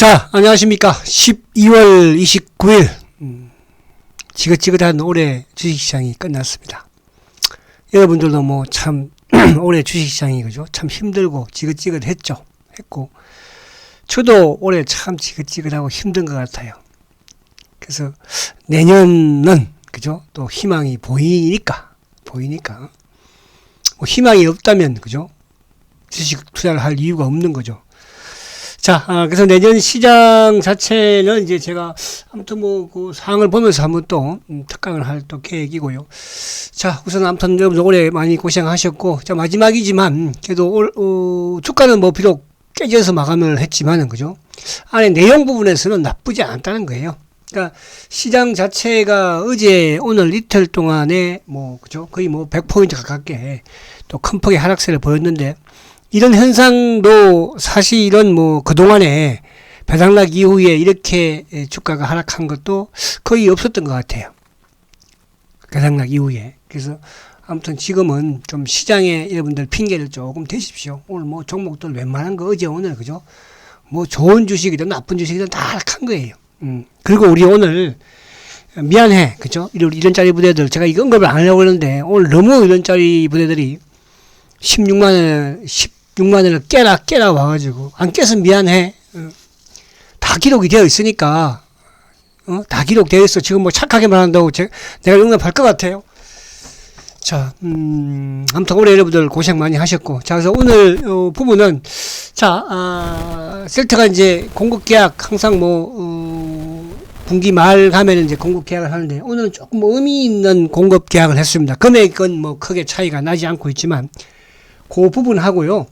자, 안녕하십니까. 12월 29일 지긋지긋한 올해 주식시장이 끝났습니다. 여러분들도 뭐 참 올해 주식시장이 그죠? 참 힘들고 했고 저도 올해 참 지긋지긋하고 힘든 것 같아요. 그래서 내년은 그죠? 또 희망이 보이니까 뭐 희망이 없다면 그죠? 주식 투자를 할 이유가 없는 거죠. 자, 그래서 내년 시장 자체는 이제 제가 아무튼 뭐 그 상황을 보면서 한번 또 특강을 할 또 계획이고요. 자, 우선 아무튼 여러분 올해 많이 고생하셨고, 자, 마지막이지만 그래도 주가는 뭐 비록 깨져서 마감을 했지만은 그죠? 안에 내용 부분에서는 나쁘지 않다는 거예요. 그러니까 시장 자체가 어제 오늘 이틀 동안에 뭐 그죠? 거의 뭐 100포인트 가깝게 또 큰 폭의 하락세를 보였는데, 이런 현상도 사실은 뭐 그동안에 배당락 이후에 이렇게 주가가 하락한 것도 거의 없었던 것 같아요. 배당락 이후에. 그래서 아무튼 지금은 좀 시장에 여러분들 핑계를 조금 대십시오. 오늘 뭐 종목들 웬만한 거 어제 오늘 그죠? 뭐 좋은 주식이든 나쁜 주식이든 다 하락한 거예요. 그리고 우리 오늘 미안해. 그죠? 이런짜리 부대들 제가 이거 언급을 안 하려고 그러는데 오늘 너무 이런짜리 부대들이 16만 원을 깨라 와가지고 안 깨서 미안해. 다 기록이 되어 있으니까 다 기록되어 있어. 지금 뭐 착하게 말한다고 내가 용납할 것 같아요. 자, 아무튼 올해 여러분들 고생 많이 하셨고, 자, 그래서 오늘 부분은 자, 셀트가 이제 공급 계약 항상 뭐 분기 말 가면은 이제 공급 계약을 하는데 오늘은 조금 의미 있는 공급 계약을 했습니다. 금액은 뭐 크게 차이가 나지 않고 있지만 그 부분 하고요.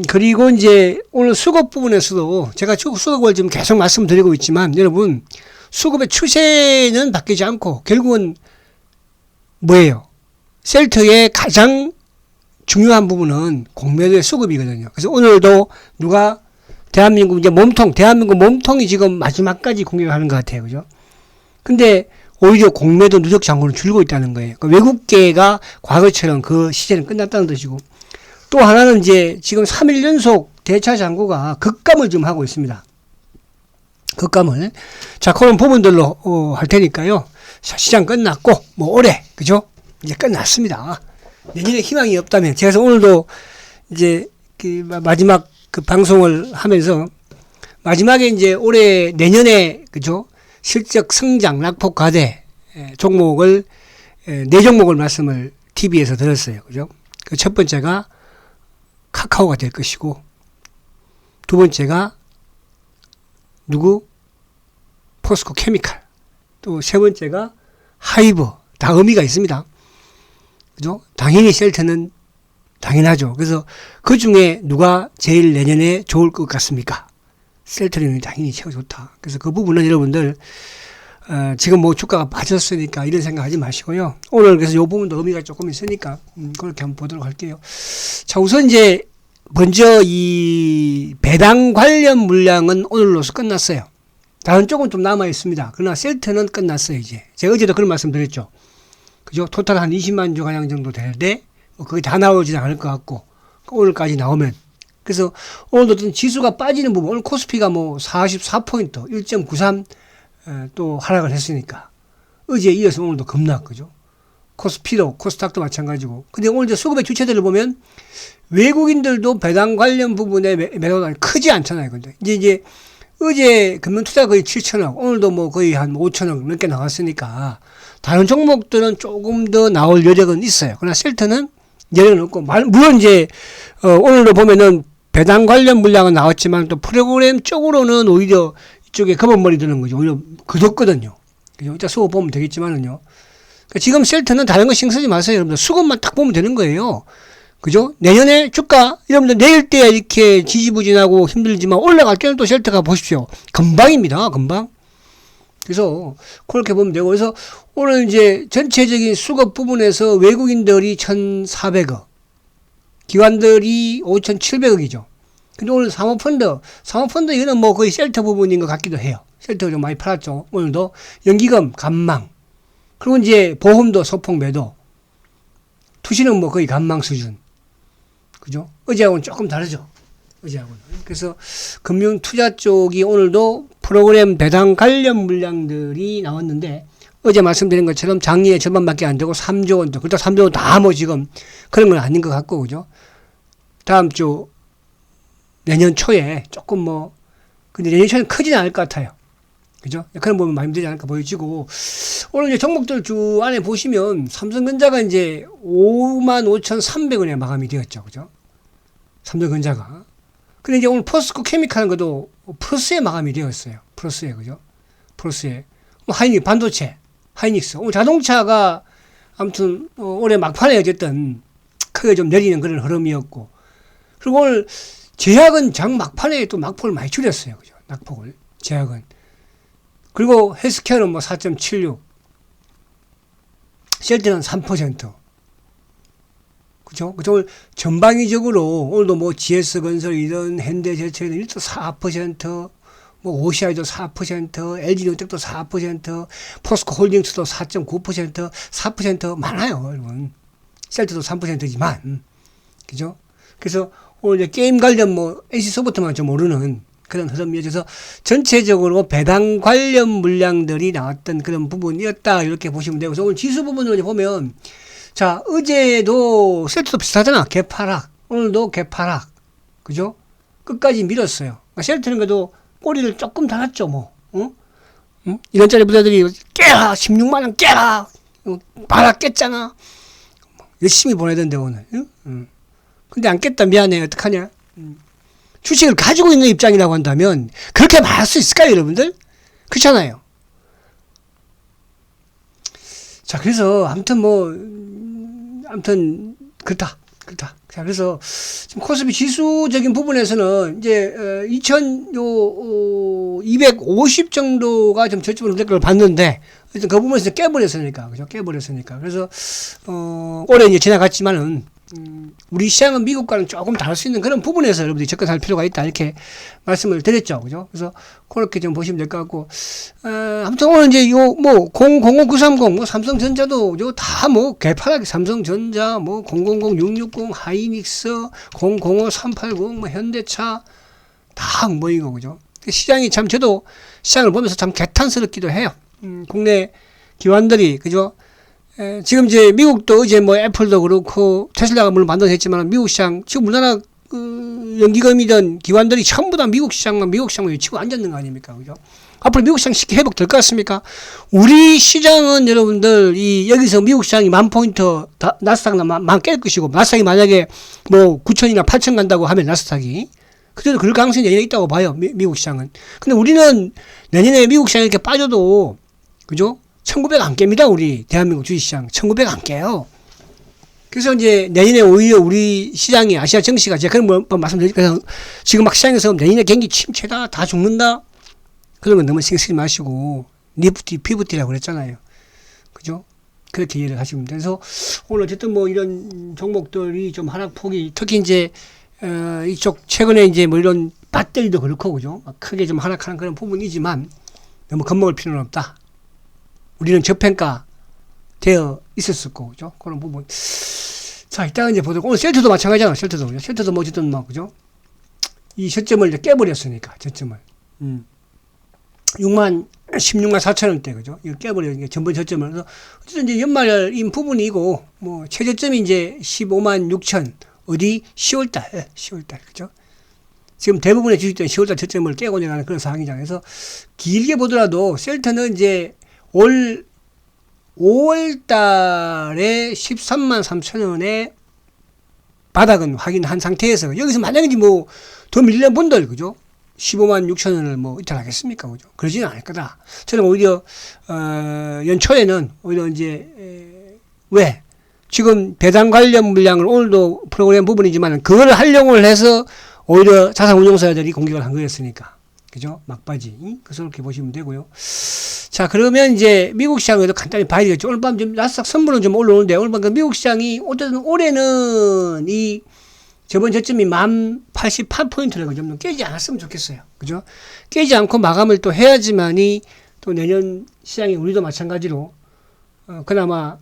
그리고 이제 오늘 수급 부분에서도 제가 수급을 지금 계속 말씀드리고 있지만 여러분 수급의 추세는 바뀌지 않고 결국은 뭐예요? 셀트의 가장 중요한 부분은 공매도의 수급이거든요. 그래서 오늘도 누가 대한민국 몸통이 지금 마지막까지 공격하는 것 같아요. 그죠? 근데 오히려 공매도 누적 잔고는 줄고 있다는 거예요. 그러니까 외국계가 과거처럼 그 시제는 끝났다는 뜻이고, 또 하나는 이제 지금 3일 연속 대차 잔고가 급감을 좀 하고 있습니다. 급감을. 자, 그런 부분들로 할 테니까요. 자, 시장 끝났고, 뭐 올해, 그죠? 이제 끝났습니다. 내년에 희망이 없다면, 제가 오늘도 이제 그 마지막 그 방송을 하면서 마지막에 이제 올해 내년에, 그죠? 실적 성장, 낙폭 과대 종목을 네 종목을 말씀을 TV에서 들었어요. 그죠? 그 첫 번째가 카카오가 될 것이고, 두 번째가 포스코 케미칼, 또 세 번째가 하이브. 다 의미가 있습니다. 그죠? 당연히 셀트는 당연하죠. 그래서 그 중에 누가 제일 내년에 좋을 것 같습니까? 셀트는 당연히 최고 좋다. 그래서 그 부분은 여러분들 지금 뭐 주가가 빠졌으니까 이런 생각하지 마시고요. 오늘 그래서 이 부분도 의미가 조금 있으니까 그렇게 한번 보도록 할게요. 자, 우선 이제 먼저 이 배당 관련 물량은 오늘로서 끝났어요. 다른 쪽은 좀 남아 있습니다. 그러나 셀트는 끝났어요. 이제 제가 어제도 그런 말씀 드렸죠. 그죠? 토탈 한 20만 주 가량 정도 되는데 뭐 그게 다 나오지는 않을 것 같고 오늘까지 나오면. 그래서 오늘도 어떤 지수가 빠지는 부분, 오늘 코스피가 뭐 44포인트, 1.93 또 하락을 했으니까 어제에 이어서 오늘도 급락, 그죠? 코스피도, 코스닥도 마찬가지고. 근데 오늘 이제 수급의 주체들을 보면 외국인들도 배당 관련 부분에 매도가 크지 않잖아요. 근데 이제 어제 금융투자 거의 7천억, 오늘도 뭐 거의 한 5천억 넘게 나왔으니까 다른 종목들은 조금 더 나올 여력은 있어요. 그러나 셀트는 여력은 없고, 물론 이제 오늘도 보면은 배당 관련 물량은 나왔지만 또 프로그램 쪽으로는 오히려 이쪽에 검은머리 드는 거죠. 오히려 그렇거든요. 이따 수급 보면 되겠지만은요. 그러니까 지금 셀트는 다른 거 신경 쓰지 마세요. 여러분들 수급만 딱 보면 되는 거예요. 그죠? 내년에 주가, 여러분들 내일 때 이렇게 지지부진하고 힘들지만 올라갈 때는 또 셀트가 보십시오. 금방입니다. 금방. 그래서 그렇게 보면 되고, 그래서 오늘 이제 전체적인 수급 부분에서 외국인들이 1,400억, 기관들이 5,700억이죠. 근데 오늘 사모펀드 이거는 뭐 거의 셀트 부분인 것 같기도 해요. 셀트가 좀 많이 팔았죠. 오늘도 연기금 감망, 그리고 이제 보험도 소폭 매도, 투시는 뭐 거의 감망 수준. 그죠? 어제하고는 조금 다르죠. 어제하고는. 그래서 금융 투자 쪽이 오늘도 프로그램 배당 관련 물량들이 나왔는데 어제 말씀드린 것처럼 장리의 절반밖에 안 되고 3조 원도 그렇다 3조 원 다 뭐 지금 그런 건 아닌 것 같고 그죠. 다음 주 내년 초에 조금 뭐 근데 내년 초에는 크지는 않을 것 같아요. 그죠? 그런 부분 많이 되지 않을까 보여지고 오늘 이제 종목들 주 안에 보시면 삼성전자가 이제 55,300원에 마감이 되었죠. 그죠? 삼성전자가. 근데 이제 오늘 포스코 케미칼은 것도 플러스에 마감이 되었어요. 플러스에, 그죠? 플러스에. 하이닉, 반도체, 하이닉스. 오늘 자동차가 아무튼, 올해 막판에 어쨌든 크게 좀 내리는 그런 흐름이었고. 그리고 오늘 제약은 장 막판에 또 낙폭을 많이 줄였어요. 그죠? 낙폭을. 제약은. 그리고 헬스케어는 뭐 4.76. 셀트는 3%. 그죠? 오늘 전방위적으로 오늘도 뭐 GS건설 이런 현대제철은 1.4%, 뭐 오시아이도 4%, LG노텍도 4%, 포스코홀딩스도 4.9%, 4% 많아요, 여러분. 셀트도 3%지만, 그죠? 그래서 오늘 이제 게임 관련 뭐 NC소프트만 좀 오르는 그런 흐름이어서 전체적으로 배당 관련 물량들이 나왔던 그런 부분이었다 이렇게 보시면 되고, 그래서 오늘 지수 부분을 보면. 자, 어제도 셀트도 비슷하잖아. 개파락. 오늘도 개파락. 그죠? 끝까지 밀었어요. 그러니까 셀트는 그래도 꼬리를 조금 달았죠, 뭐. 응? 응? 이런짜리 부자들이 깨라! 16만원 깨라! 봐라, 깼잖아. 열심히 보내야 된대, 오늘. 응? 응. 근데 안 깼다, 미안해. 어떡하냐? 주식을 가지고 있는 입장이라고 한다면 그렇게 말할 수 있을까요, 여러분들? 그렇잖아요. 자, 그래서 아무튼 그렇다. 자, 그래서 지금 코스피 지수적인 부분에서는 이제 2,250 정도가 좀 저점으로 될 걸 봤는데 그 부분에서 깨버렸으니까, 그죠? 깨버렸으니까. 그래서 올해 이제 지나갔지만은 우리 시장은 미국과는 조금 다를 수 있는 그런 부분에서 여러분들이 접근할 필요가 있다 이렇게 말씀을 드렸죠, 그죠? 그래서 그렇게 좀 보시면 될 것 같고, 아무튼 오늘 이제 요 뭐 000930 뭐 삼성전자도 요 다 뭐 개파랗게 삼성전자 뭐 000660 하이닉스 005380 뭐 현대차 다 모이고 그죠? 시장이 참 저도 시장을 보면서 참 개탄스럽기도 해요. 국내 기관들이 그죠? 지금 이제 미국도 이제 뭐 애플도 그렇고 테슬라가 물론 반등했지만 미국 시장 지금 우리나라 연기금이든 기관들이 전부 다 미국 시장만 치고 앉았는 거 아닙니까? 그죠? 앞으로 미국 시장 쉽게 회복될 것 같습니까? 우리 시장은 여러분들 여기서 미국 시장이 10,000포인트 나스닥 만 깰 것이고 나스닥이 만약에 뭐 9,000이나 8,000 간다고 하면 나스닥이 그래도 그럴 가능성이 내년에 있다고 봐요. 미국 시장은. 근데 우리는 내년에 미국 시장이 이렇게 빠져도 그죠? 1900 안 깹니다. 우리 대한민국 주식시장 1900 안 깨요. 그래서 이제 내년에 오히려 우리 시장이 아시아 증시가 제가 그런 거 말씀드리니까 지금 막 시장에서 내년에 경기 침체다 다 죽는다 그런 건 너무 신경 쓰지 마시고 니프티 피프티라고 그랬잖아요. 그죠? 그렇게 이해를 하시면 돼요. 그래서 오늘 어쨌든 뭐 이런 종목들이 좀 하락폭이 특히 이제 이쪽 최근에 이제 뭐 이런 배터리도 그렇고 그죠? 크게 좀 하락하는 그런 부분이지만 너무 겁먹을 필요는 없다. 우리는 저평가 되어 있었고, 그죠? 그런 부분. 자, 이따가 이제 보도록. 오늘 셀트도 마찬가지잖아, 셀트도. 그죠? 셀트도 뭐 어쨌든 뭐, 그죠? 이 저점을 이제 깨버렸으니까, 저점을. 16만 4천원대, 그죠? 이거 깨버리는 전번 저점을. 그래서 어쨌든 이제 연말인 부분이고, 뭐, 최저점이 이제 15만 6천, 어디? 10월달, 그죠? 지금 대부분의 주식들은 10월달 저점을 깨고 내려가는 그런 상황이잖아요. 그래서 길게 보더라도 셀트는 이제 올 5월 달에 13만 3천원의 바닥은 확인한 상태에서 여기서 만약에 뭐 더 밀리는 분들 그죠? 15만 6천원을 뭐 이탈하겠습니까? 그죠? 그러지는 않을 거다. 저는 오히려 연초에는 오히려 이제 왜? 지금 배당 관련 물량을 오늘도 프로그램 부분이지만 그걸 활용을 해서 오히려 자산운용사들이 공격을 한 거였으니까. 그죠? 막바지. 그래서 그렇게 보시면 되고요. 자, 그러면 이제 미국 시장에도 간단히 봐야 되겠죠. 오늘 밤 좀 나스닥 선물은 좀 올라오는데, 오늘 밤 그 미국 시장이 어쨌든 올해는 이 저번 저점이 1088포인트라고 좀 깨지 않았으면 좋겠어요. 그죠? 깨지 않고 마감을 또 해야지만이 또 내년 시장이 우리도 마찬가지로, 그나마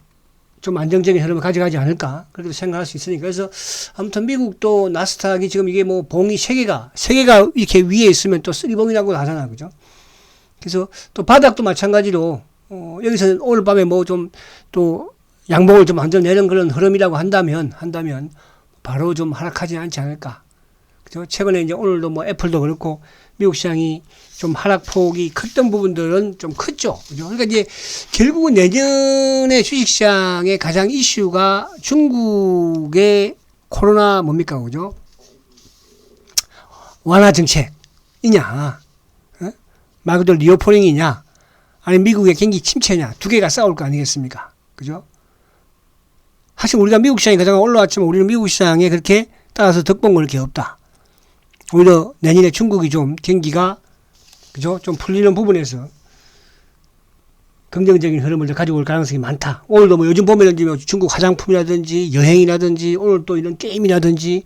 좀 안정적인 흐름을 가져가지 않을까 그렇게 생각할 수 있으니까. 그래서 아무튼 미국도 나스닥이 지금 이게 뭐 봉이 세 개가 이렇게 위에 있으면 또 쓰리봉이라고 하잖아, 그죠? 그래서 또 바닥도 마찬가지로 여기서 오늘 밤에 뭐 좀 또 양봉을 좀 완전 내는 그런 흐름이라고 한다면 바로 좀 하락하지 않지 않을까. 그죠? 최근에 이제 오늘도 뭐 애플도 그렇고 미국 시장이 좀 하락폭이 컸던 부분들은 좀 컸죠. 그죠? 그러니까 이제 결국은 내년에 주식시장의 가장 이슈가 중국의 코로나 뭡니까, 그죠? 완화 정책이냐, 말 그대로 리오프닝이냐, 아니면 미국의 경기 침체냐, 두 개가 싸울 거 아니겠습니까? 그죠? 사실 우리가 미국 시장이 가장 올라왔지만 우리는 미국 시장에 그렇게 따라서 덕본 걸 게 없다. 오히려 내년에 중국이 좀 경기가 그죠? 좀 풀리는 부분에서 긍정적인 흐름을 가지고 올 가능성이 많다. 오늘도 뭐 요즘 보면은 중국 화장품이라든지 여행이라든지 오늘 또 이런 게임이라든지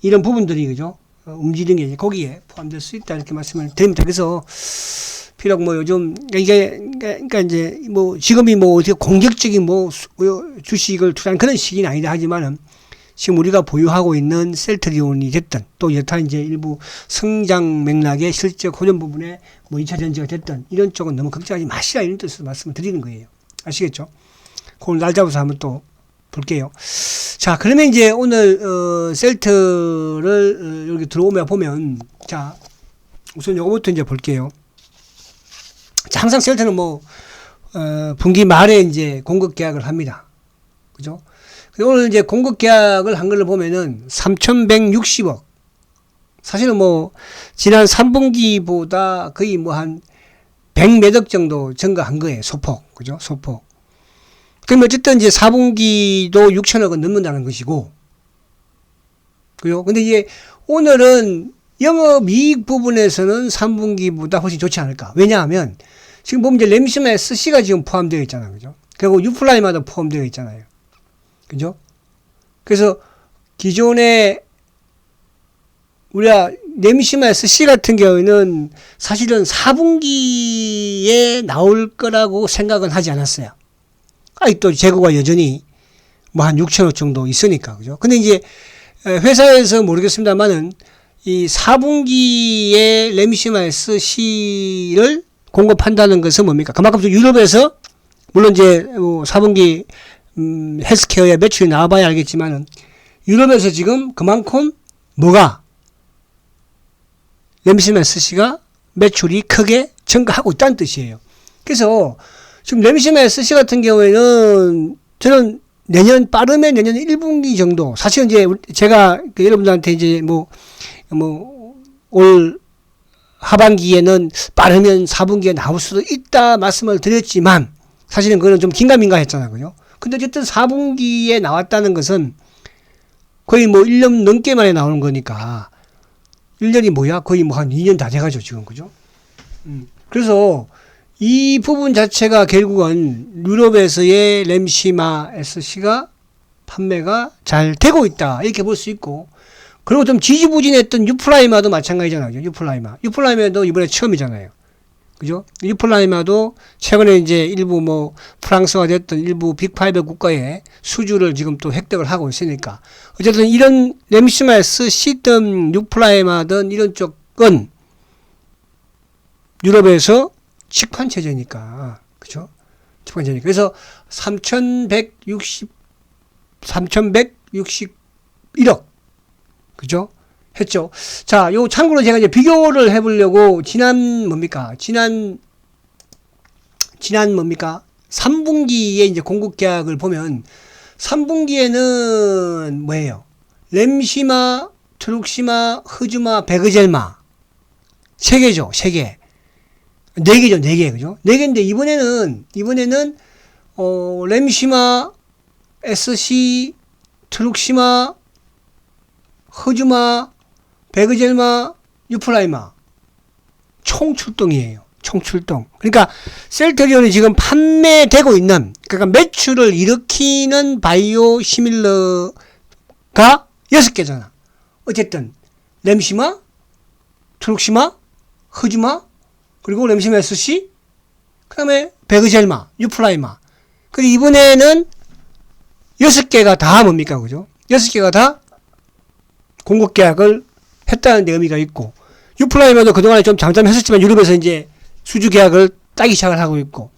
이런 부분들이 그죠? 움직이는 게 거기에 포함될 수 있다 이렇게 말씀을 드립니다. 그래서 비록 뭐 요즘 이게 그러니까 이제 뭐 지금이 뭐 어떻게 공격적인 뭐 주식을 투자하는 그런 시기는 아니다 하지만은 지금 우리가 보유하고 있는 셀트리온이 됐든 또 여타 이제 일부 성장 맥락의 실적 호전 부분에 뭐 2차 전지가 됐든 이런 쪽은 너무 걱정하지 마시라 이런 뜻으로 말씀을 드리는 거예요. 아시겠죠? 그걸 날 잡아서 한번 또 볼게요. 자, 그러면 이제 오늘 셀트를 여기 들어오면 보면 자 우선 요거부터 이제 볼게요. 자, 항상 셀트는 뭐 분기 말에 이제 공급 계약을 합니다. 그죠? 오늘 이제 공급 계약을 한 걸로 보면은 3,160억. 사실은 뭐 지난 3분기보다 거의 뭐 한 100몇 억 정도 증가한 거예요. 소폭. 그죠? 소폭. 그럼 어쨌든 이제 4분기도 6천억은 넘는다는 것이고. 그죠? 근데 이제 오늘은 영업이익 부분에서는 3분기보다 훨씬 좋지 않을까. 왜냐하면 지금 보면 이제 램시마 SC가 지금 포함되어 있잖아요. 그죠? 그리고 유플라이마도 포함되어 있잖아요. 그죠? 그래서 기존에 우리가 램시마 SC 같은 경우에는 사실은 4분기에 나올 거라고 생각은 하지 않았어요. 아직도 재고가 여전히 뭐 한 6천억 정도 있으니까. 그죠? 근데 이제 회사에서 모르겠습니다만은 이 4분기에 램시마 SC를 공급한다는 것은 뭡니까? 그만큼 유럽에서 물론 이제 4분기 헬스케어의 매출이 나와봐야 알겠지만은 유럽에서 지금 그만큼 뭐가 램시마 SC가 매출이 크게 증가하고 있다는 뜻이에요. 그래서 지금 램시마 SC 같은 경우에는 저는 빠르면 내년 1분기 정도 사실은 이제 제가 여러분들한테 이제 올 하반기에는 빠르면 4분기에 나올 수도 있다 말씀을 드렸지만 사실은 그거는 좀 긴가민가 했잖아요. 그죠? 근데 어쨌든 4분기에 나왔다는 것은 거의 뭐 1년 넘게 만에 나오는 거니까 1년이 뭐야? 거의 뭐 한 2년 다 돼가죠, 지금. 그죠? 그래서 이 부분 자체가 결국은 유럽에서의 램시마 SC가 판매가 잘 되고 있다. 이렇게 볼 수 있고 그리고 좀 지지부진했던 유플라이마도 마찬가지잖아요. 유플라이마도 이번에 처음이잖아요. 그죠? 유플라이마도 최근에 이제 일부 뭐 프랑스가 됐던 일부 빅5 국가의 수주를 지금 또 획득을 하고 있으니까 어쨌든 이런 램시마 SC든 유플라이마든 이런 쪽은 유럽에서 직판 체제니까. 그죠? 직판 체제니까. 그래서 3,161억. 그죠? 했죠. 자, 요 참고로 제가 이제 비교를 해보려고 지난 3분기에 이제 공급 계약을 보면 3분기에는 뭐예요? 램시마, 트룩시마, 흐즈마, 베그젤마 3개죠. 3개. 4개죠. 4개. 그죠? 4개인데 이번에는 램시마, SC, 트룩시마, 흐즈마, 베그젤마, 유플라이마 총 출동이에요. 총 출동. 그러니까 셀트리온이 지금 판매되고 있는 그러니까 매출을 일으키는 바이오 시밀러가 6개잖아. 어쨌든 램시마, 트룩시마, 흐즈마 그리고 램시마 SC 그 다음에 베그젤마, 유플라이마 그리고 이번에는 6개가 다 뭡니까? 그죠? 6개가 다 공급 계약을 했다는 데 의미가 있고, 유플라이마도 그동안에 좀 잠잠했었지만 유럽에서 이제 수주 계약을 따기 시작을 하고 있고,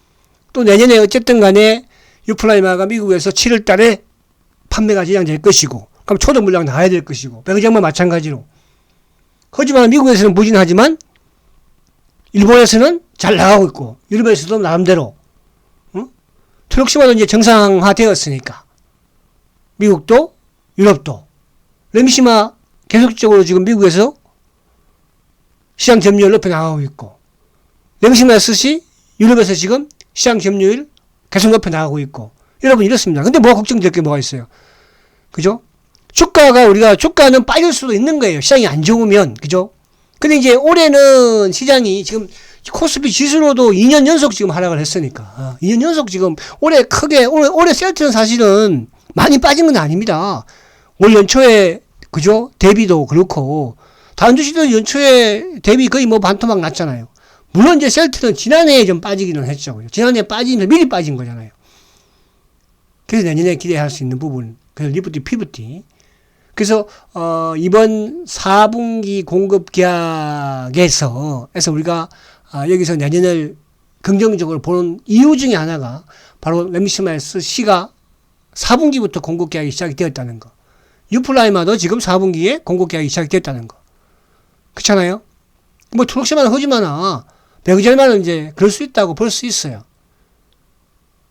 또 내년에 어쨌든 간에 유플라이마가 미국에서 7월 달에 판매가 시작될 것이고, 그럼 초도 물량 나와야 될 것이고, 배경장만 마찬가지로. 하지만 미국에서는 무진하지만 일본에서는 잘 나가고 있고, 유럽에서도 나름대로, 트럭시마도 이제 정상화 되었으니까, 미국도, 유럽도, 램시마 계속적으로 지금 미국에서 시장 점유율 높여 나가고 있고, 램시마 스시 유럽에서 지금 시장 점유율 계속 높여 나가고 있고, 여러분 이렇습니다. 근데 뭐가 걱정될 게 뭐가 있어요? 그죠? 주가는 빠질 수도 있는 거예요. 시장이 안 좋으면. 그죠? 근데 이제 올해는 시장이 지금 코스피 지수로도 2년 연속 지금 하락을 했으니까. 2년 연속 지금 올해 셀트는 사실은 많이 빠진 건 아닙니다. 올 연초에, 그죠? 대비도 그렇고, 다른 주식도 연초에 대비 거의 뭐 반토막 났잖아요. 물론 이제 셀트는 지난해에 좀 빠지기는 했죠. 지난해에 빠지면서 미리 빠진 거잖아요. 그래서 내년에 기대할 수 있는 부분. 그래서 리프티, 피프티. 그래서, 이번 4분기 공급 계약에서 우리가, 여기서 내년을 긍정적으로 보는 이유 중에 하나가 바로 램시마스 C가 4분기부터 공급 계약이 시작이 되었다는 거. 유플라이마도 지금 4분기에 공급 계약이 시작이 되었다는 거. 그렇잖아요? 뭐, 트럭시마는 하지만아, 배우젤마는 이제 그럴 수 있다고 볼 수 있어요.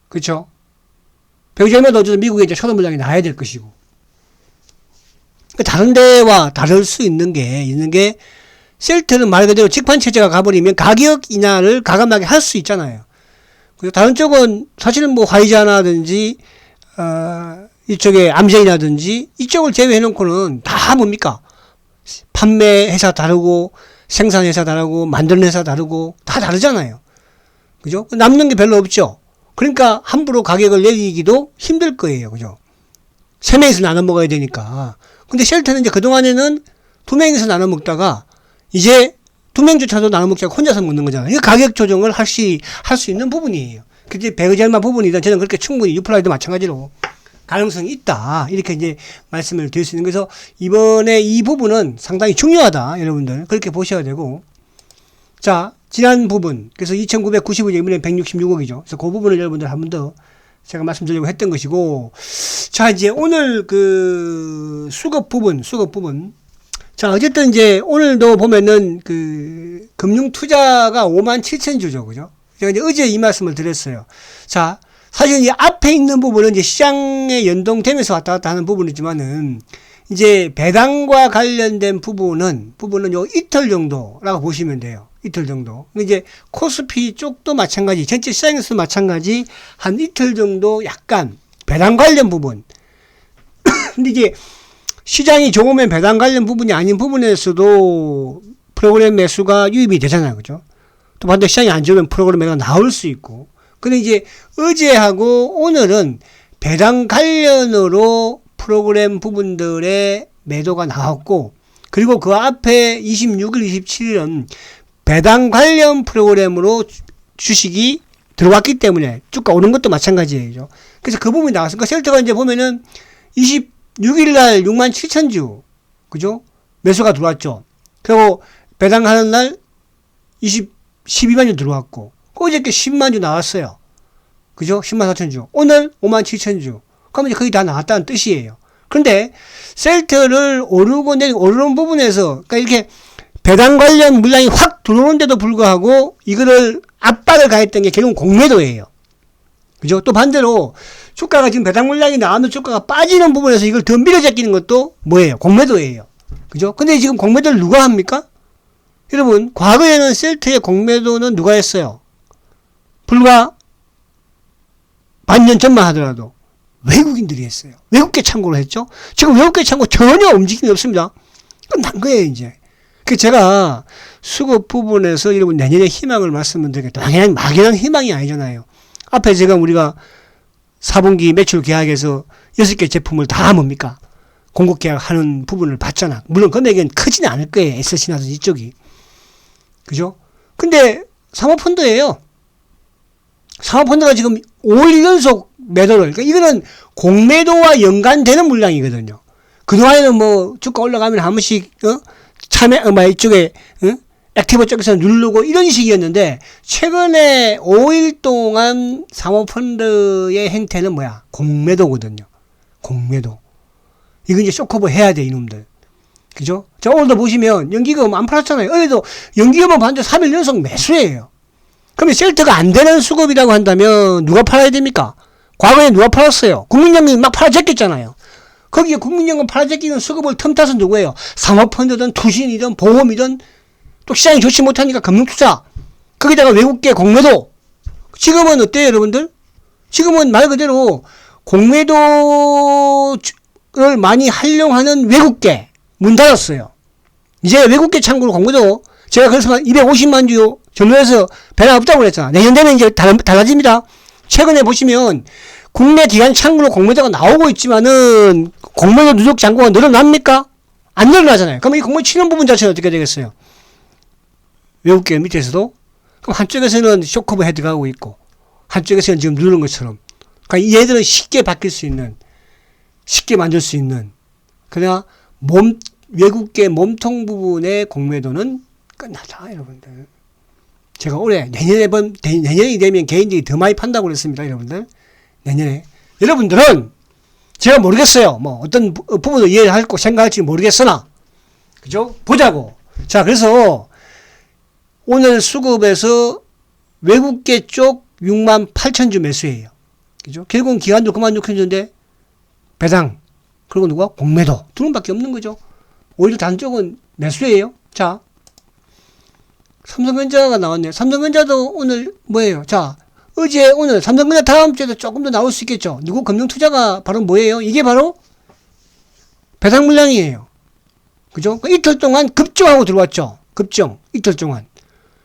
그렇죠? 배우젤마도 어쨌든 미국에 이제 초도 물량이 나야 될 것이고. 다른 데와 다를 수 있는 게, 셀트는 말 그대로 직판 체제가 가버리면 가격 인하를 가감하게 할 수 있잖아요. 그리고 다른 쪽은 사실은 뭐 화이자나든지, 이쪽에 암젠이라든지, 이쪽을 제외해놓고는 다 뭡니까? 판매 회사 다르고, 생산 회사 다르고, 만드는 회사 다르고, 다 다르잖아요. 그죠? 남는 게 별로 없죠? 그러니까 함부로 가격을 내리기도 힘들 거예요. 그죠? 3명이서 나눠 먹어야 되니까. 근데 셀트는 이제 그동안에는 2명이서 나눠 먹다가 이제 2명조차도 나눠 먹지 않고 혼자서 먹는 거잖아요. 이거 가격 조정을 할 수 있는 부분이에요. 그게 배우젤마 부분이든 저는 그렇게 충분히 유플라이도 마찬가지로 가능성이 있다. 이렇게 이제 말씀을 드릴 수 있는. 그래서 이번에 이 부분은 상당히 중요하다. 여러분들. 그렇게 보셔야 되고. 자, 지난 부분. 그래서 2,990억, 이번에 166억이죠. 그래서 그 부분을 여러분들 한 번 더 제가 말씀드리려고 했던 것이고. 자, 이제 오늘 수급 부분. 자, 어쨌든 이제 오늘도 보면은 금융 투자가 57,000주죠. 그죠? 제가 이제 어제 이 말씀을 드렸어요. 자, 사실 이 앞에 있는 부분은 이제 시장에 연동되면서 왔다 갔다 하는 부분이지만은 이제 배당과 관련된 부분은 요 이틀 정도라고 보시면 돼요. 이틀 정도. 이제 코스피 쪽도 마찬가지, 전체 시장에서도 마찬가지 한 이틀 정도 약간 배당 관련 부분. 근데 이제 시장이 좋으면 배당 관련 부분이 아닌 부분에서도 프로그램 매수가 유입이 되잖아요. 그죠? 또 반대로 시장이 안 좋으면 프로그램 매수가 나올 수 있고. 근데 이제 어제하고 오늘은 배당 관련으로 프로그램 부분들의 매도가 나왔고, 그리고 그 앞에 26일, 27일은 배당 관련 프로그램으로 주식이 들어왔기 때문에 주가 오는 것도 마찬가지예요. 그래서 그 부분이 나왔으니까 셀트가 이제 보면은 26일날 67,000주, 그죠? 매수가 들어왔죠. 그리고 배당하는 날 12만주 들어왔고, 어저께 10만주 나왔어요. 그죠? 104,000주. 오늘 57,000주. 그러면 이제 거의 다 나왔다는 뜻이에요. 그런데 셀트를 오르고 내리고 오르는 부분에서, 그러니까 이렇게 배당 관련 물량이 확 들어오는데도 불구하고 이거를 압박을 가했던 게 결국은 공매도예요. 그죠? 또 반대로 주가가 지금 배당 물량이 나오면 주가가 빠지는 부분에서 이걸 더 밀어제끼는 것도 뭐예요? 공매도예요. 그죠? 근데 지금 공매도를 누가 합니까? 여러분, 과거에는 셀트의 공매도는 누가 했어요? 불과 반년 전만 하더라도 외국인들이 했어요. 외국계 참고를 했죠? 지금 외국계 참고 전혀 움직임이 없습니다. 끝난 거예요, 이제. 그 제가 수급 부분에서 여러분 내년에 희망을 말씀을 드리겠다. 막연한 희망이 아니잖아요. 앞에 제가 우리가 4분기 매출 계약에서 6개 제품을 다 뭡니까? 공급 계약하는 부분을 봤잖아. 물론 금액은 크지는 않을 거예요. SC나든지 이쪽이. 그죠? 근데 사모펀드예요. 사모펀드가 지금 5일 연속 매도를. 그러니까 이거는 공매도와 연관되는 물량이거든요. 그동안에는 뭐 주가 올라가면 한 번씩 이쪽에 액티브 쪽에서 누르고 이런 식이었는데 최근에 5일 동안 사모펀드의 행태는 뭐야? 공매도거든요. 공매도. 이거 이제 쇼커버 해야 돼, 이놈들. 그죠? 자, 오늘도 보시면 연기금 안 팔았잖아요. 어제도 연기금은 반대 3일 연속 매수예요. 그러면 셀트가 안 되는 수급이라고 한다면 누가 팔아야 됩니까? 과거에 누가 팔았어요? 국민연금이 막 팔아제꼈잖아요. 거기에 국민연금 팔아제끼는 수급을 틈타서 누구예요? 사모펀드든 투신이든 보험이든 또 시장이 좋지 못하니까 금융투자, 거기다가 외국계 공매도. 지금은 어때요, 여러분들? 지금은 말 그대로 공매도를 많이 활용하는 외국계 문 닫았어요. 이제 외국계 창구로 공매도, 제가 그래서 250만 주 전후에서 변화 없다고 그랬잖아. 내년 되면 이제 달라집니다. 최근에 보시면 국내 기관 창구로 공매도가 나오고 있지만은 공매도 누적 잔고가 늘어납니까? 안 늘어나잖아요. 그럼 이 공매도 치는 부분 자체는 어떻게 되겠어요? 외국계 밑에서도. 그럼 한쪽에서는 쇼커버 헤드가고 있고 한쪽에서는 지금 누르는 것처럼. 그러니까 얘들은 쉽게 바뀔 수 있는, 쉽게 만들 수 있는. 그러나 외국계 몸통 부분의 공매도는 끝나다, 여러분들. 제가 올해 내년이 되면 개인들이 더 많이 판다고 그랬습니다, 여러분들. 내년에. 여러분들은 제가 모르겠어요. 뭐 어떤 부분을 이해할 거 생각할지 모르겠으나, 그죠? 보자고. 자, 그래서 오늘 수급에서 외국계 쪽 6만 8천 주 매수예요. 그죠? 결국은 기관도 그만 6천 주인데 배당, 그리고 누가? 공매도. 두 번밖에 없는 거죠. 오히려 단쪽은 매수예요. 자, 삼성전자가 나왔네요. 삼성전자도 오늘 뭐예요? 자, 어제 오늘 삼성전자 다음 주에도 조금 더 나올 수 있겠죠. 누구 금융투자가 바로 뭐예요? 이게 바로 배당 물량이에요. 그죠? 이틀 동안 급증하고 들어왔죠. 급증. 이틀 동안.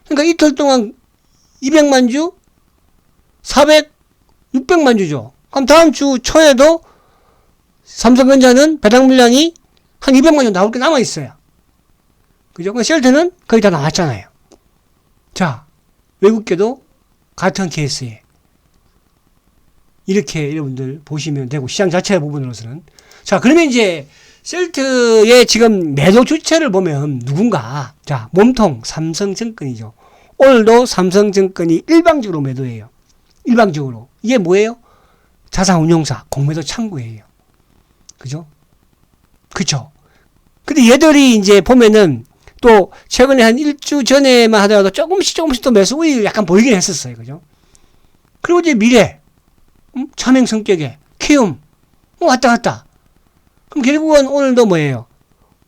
그러니까 이틀 동안 200만 주, 600만 주죠. 그럼 다음 주 초에도 삼성전자는 배당 물량이 한 200만 주 나올 게 남아있어요. 그죠? 그 셀트는 거의 다 나왔잖아요. 자, 외국계도 같은 케이스에. 이렇게 여러분들 보시면 되고, 시장 자체 부분으로서는. 자, 그러면 이제 셀트의 지금 매도 주체를 보면 누군가. 자, 몸통 삼성증권이죠. 오늘도 삼성증권이 일방적으로 매도해요. 일방적으로. 이게 뭐예요? 자산운용사, 공매도 창구예요. 그죠? 그쵸? 근데 얘들이 이제 보면은 또 최근에 한 1주 전에만 하더라도 조금씩 또 매수 우위를 약간 보이긴 했었어요. 그죠? 그리고 이제 미래, 차명 성격의 키움, 왔다 갔다. 그럼 결국은 오늘도 뭐예요?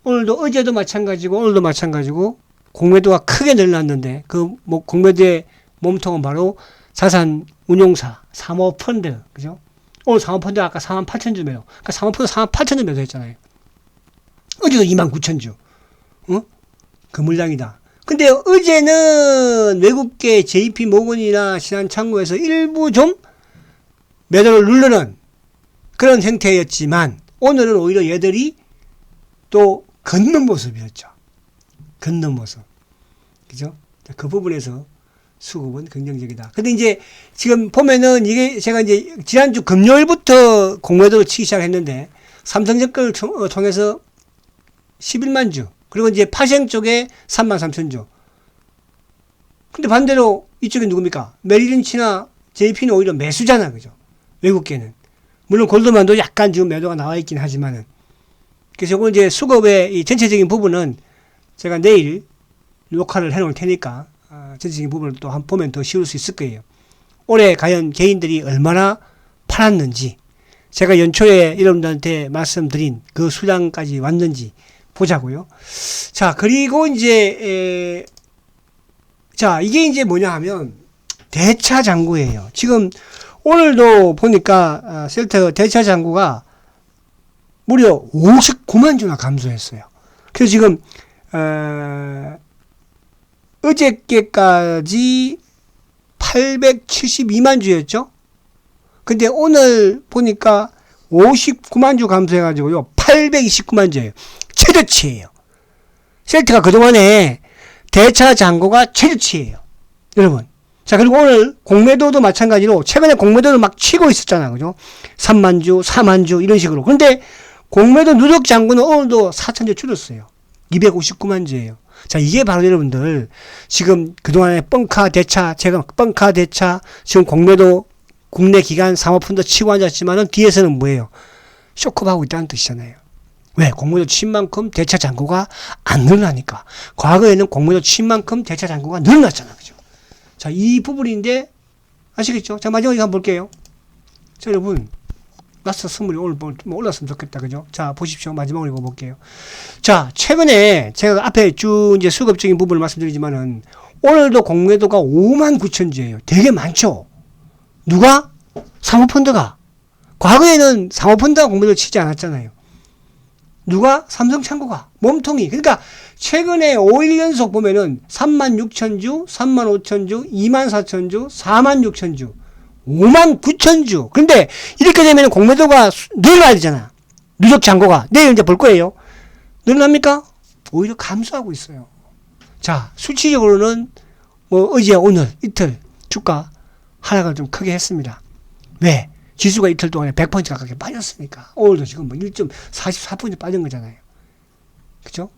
오늘도 어제도 마찬가지고 오늘도 마찬가지고 공매도가 크게 늘어났는데 그 공매도의 몸통은 바로 자산운용사, 사모펀드. 그죠? 오늘 사모펀드 아까 4만 8천 주 매도. 그러니까 사모펀드 4만 8천 주 매도했잖아요. 어제도 2만 9천 주. 그 물량이다. 근데 어제는 외국계 JP 모건이나 신한창구에서 일부 좀 매도를 누르는 그런 형태였지만 오늘은 오히려 얘들이 또 걷는 모습이었죠. 걷는 모습. 그죠? 그 부분에서 수급은 긍정적이다. 근데 이제 지금 보면은 이게 제가 이제 지난주 금요일부터 공매도를 치기 시작했는데 삼성증권을 통해서 11만 주. 그리고 이제 파생 쪽에 3만 3천 주. 근데 반대로 이쪽은 누굽니까? 메리린치나 JP는 오히려 매수잖아. 그죠? 외국계는. 물론 골드만도 약간 지금 매도가 나와 있긴 하지만은. 그래서 이건 이제 수급의 이 전체적인 부분은 제가 내일 녹화를 해 놓을 테니까, 전체적인 부분을 또 한번 보면 더 쉬울 수 있을 거예요. 올해 과연 개인들이 얼마나 팔았는지, 제가 연초에 여러분들한테 말씀드린 그 수량까지 왔는지 보자고요. 자, 그리고 이제, 자, 이게 이제 뭐냐 하면, 대차 잔고예요. 지금, 오늘도 보니까, 셀트 대차 잔고가 무려 59만 주나 감소했어요. 그래서 지금, 어저께까지 872만 주였죠? 근데 오늘 보니까 59만 주 감소해가지고요. 829만 주예요. 최저치예요. 셀트가 그동안에 대차 잔고가 최저치예요. 여러분. 자, 그리고 오늘 공매도도 마찬가지로 최근에 공매도를 막 치고 있었잖아. 그죠? 3만 주, 4만 주 이런 식으로. 그런데 공매도 누적 잔고는 오늘도 4천 주 줄었어요. 259만 주예요. 자, 이게 바로 여러분들 지금 그동안에 뻥카 대차, 제가 뻥카 대차, 지금 공매도 국내 기관 사모펀드 치고 앉았지만은 뒤에서는 뭐예요? 쇼크하고 있다는 뜻이잖아요. 왜? 공매도 친 만큼 대차 잔고가 안 늘어나니까. 과거에는 공매도 친 만큼 대차 잔고가 늘어났잖아. 그죠? 자, 이 부분인데, 아시겠죠? 자, 마지막에 한번 볼게요. 자, 여러분. 나스 선물이 오늘 뭐 올랐으면 좋겠다. 그죠? 자, 보십시오. 마지막으로 이거 볼게요. 자, 최근에 제가 앞에 쭉 이제 수급적인 부분을 말씀드리지만은 오늘도 공매도가 5만 9천 주예요. 되게 많죠? 누가? 사모펀드가. 과거에는 사모펀드가 공매도를 치지 않았잖아요. 누가? 삼성창고가. 몸통이. 그러니까 최근에 5일 연속 보면은 3만 6천 주, 3만 5천 주, 2만 4천 주, 4만 6천 주, 5만 9천 주. 근데 이렇게 되면 공매도가 늘어나야 되잖아. 누적 잔고가. 내일 이제 볼 거예요. 늘어납니까? 오히려 감소하고 있어요. 자, 수치적으로는 뭐 어제 오늘 이틀 주가 하락을 좀 크게 했습니다. 왜? 지수가 이틀 동안에 100% 가깝게 빠졌으니까. 오늘도 지금 뭐 1.44% 빠진 거잖아요. 그죠?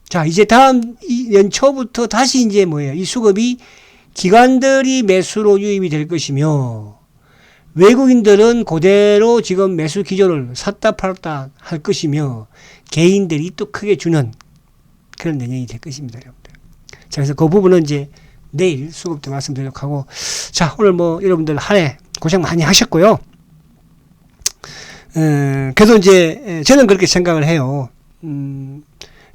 자, 이제 다음 연초부터 다시 이제 뭐예요? 이 수급이 기관들이 매수로 유입이 될 것이며, 외국인들은 그대로 지금 매수 기조를 샀다 팔았다 할 것이며, 개인들이 또 크게 주는 그런 내년이 될 것입니다, 여러분들. 자, 그래서 그 부분은 이제 내일 수급 때 말씀드리도록 하고, 자, 오늘 뭐 여러분들 한 해 고생 많이 하셨고요. 그래도 이제 저는 그렇게 생각을 해요.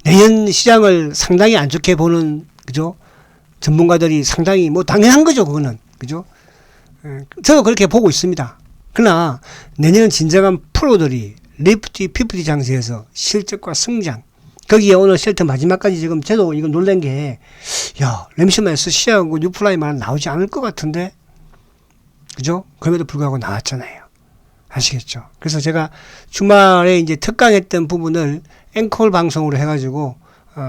내년 시장을 상당히 안 좋게 보는, 그죠? 전문가들이 상당히 뭐 당연한 거죠, 그거는. 그죠? 저도 그렇게 보고 있습니다. 그러나 내년은 진정한 프로들이 리프티 피프티 장세에서 실적과 성장, 거기에 오늘 쉘터 마지막까지 지금 저도 이거 놀란 게, 야, 램시마에서 시하고 뉴플라이만 나오지 않을 것 같은데, 그죠? 그럼에도 불구하고 나왔잖아요. 아시겠죠? 그래서 제가 주말에 이제 특강했던 부분을 앵콜 방송으로 해가지고,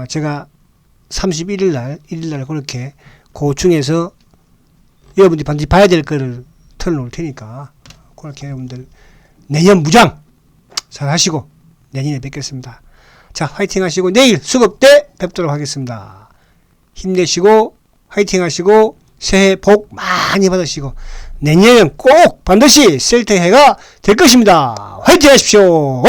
제가 31일 날, 1일 날 그렇게 그 중에서 여러분들이 반드시 봐야 될 거를 털어놓을 테니까, 그렇게 여러분들 내년 무장 잘 하시고 내년에 뵙겠습니다. 자, 화이팅 하시고 내일 수급 때 뵙도록 하겠습니다. 힘내시고 화이팅 하시고 새해 복 많이 받으시고 내년에는 꼭 반드시 셀터 해가 될 것입니다. 화이팅 하십시오.